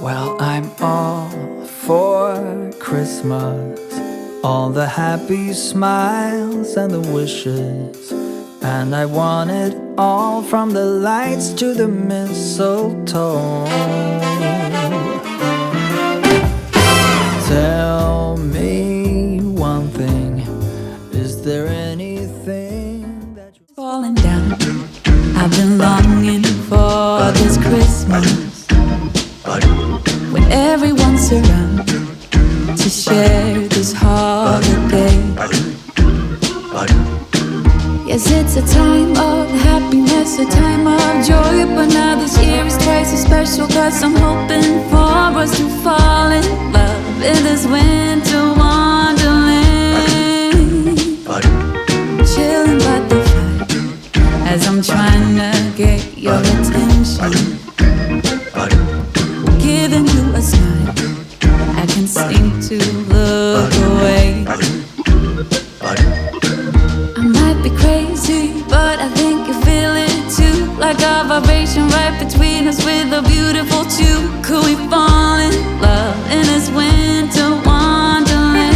Well, I'm all for Christmas, all the happy smiles and the wishes, and I want it all from the lights to the mistletoe. Tell me one thing, is there anything that you're falling down? I've been longing for this Christmas, when everyone's around to share this holiday. Yes, it's a time of happiness, a time of joy, but now this year is twice as special, 'cause I'm hoping for us to fall in love in this winter wonderland. Chilling by the fire as I'm trying to get your attention, giving you a smile, I can't seem to look away. I might be crazy, but I think you feel it too, like a vibration right between us with a beautiful two. Could we fall in love in this winter wonderland?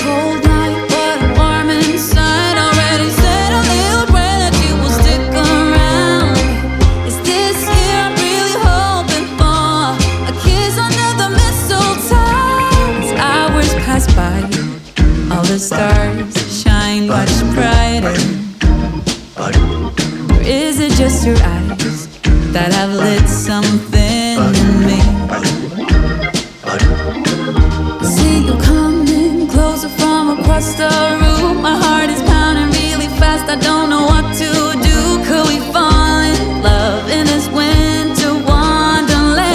Cold night, but I'm warm inside. Already said a little prayer that you will stick around. Is this year I'm really hoping for a kiss under the mistletoe? As hours pass by, all the stars shine much brighter. Or is it just your eyes that have lit something in me? I see you coming closer from across the room. My heart is pounding really fast, I don't know what to do. Could we fall in love in this winter wonderland?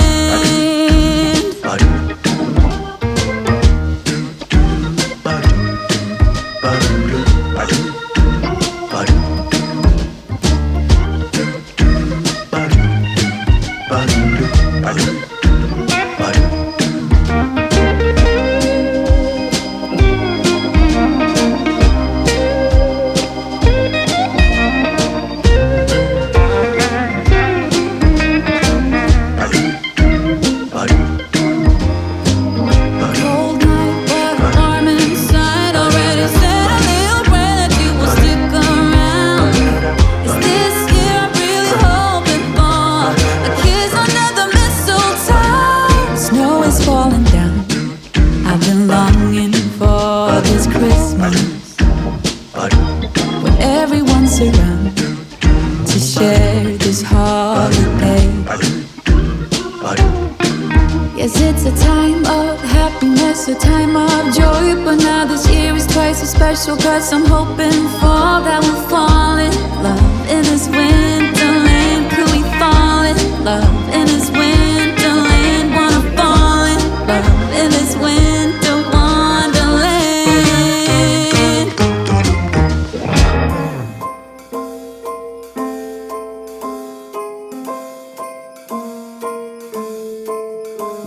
Cold night, but I'm warm inside. Already said a little prayer that you will stick around. Is this year I'm really hoping for a kiss under the mistletoe? Snow is falling down, I've been longing for this Christmas, when everyone's around to share this holiday. Yes, it's a time of happiness, a time of joy, but now this year is twice as special, 'cause I'm hoping for that we'll fall in love in this winterland. Could we fall in love in this winterland? Wanna fall in love in this winter wonderland.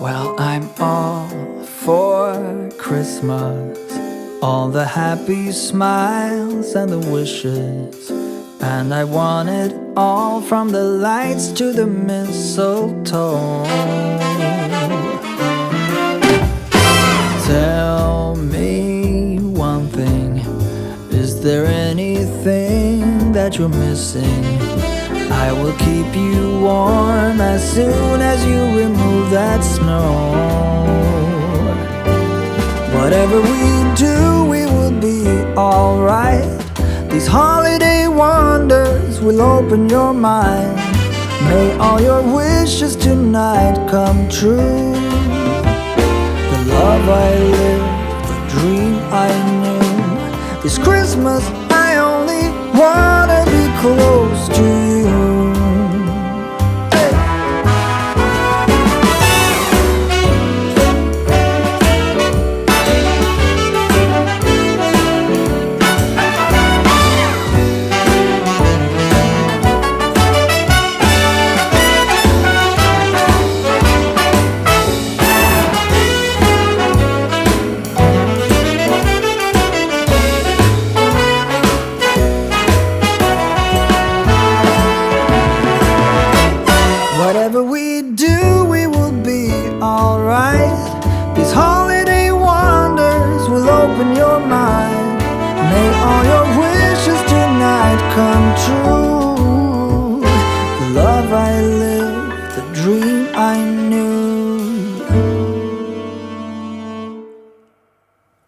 Well, I'm all for Christmas, all the happy smiles and the wishes, and I want it all from the lights to the mistletoe. Tell me one thing, is there anything that you're missing? I will keep you warm as soon as you remove that snow. Whatever we do, we will be alright. These holiday wonders will open your mind. May all your wishes tonight come true. The love I lived, the dream I knew. This Christmas I only wanna be close to you.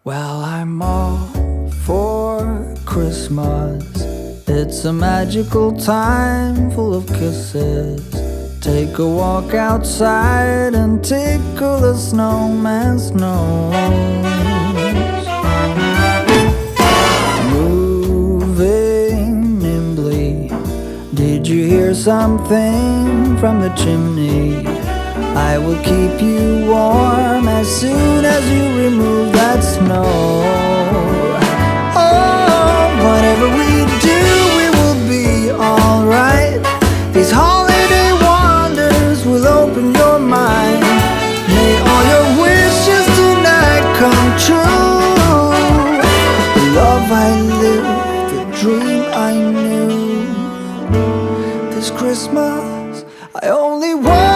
Well, I'm all for Christmas. It's a magical time full of kisses. Take a walk outside and tickle the snowman's nose. Moving nimbly, did you hear something from the chimney? I will keep you warm as soon as you remove that snow. Oh, whatever we do, we will be alright. These holiday wonders will open your mind. May all your wishes tonight come true. The love I lived, the dream I knew. This Christmas, I only want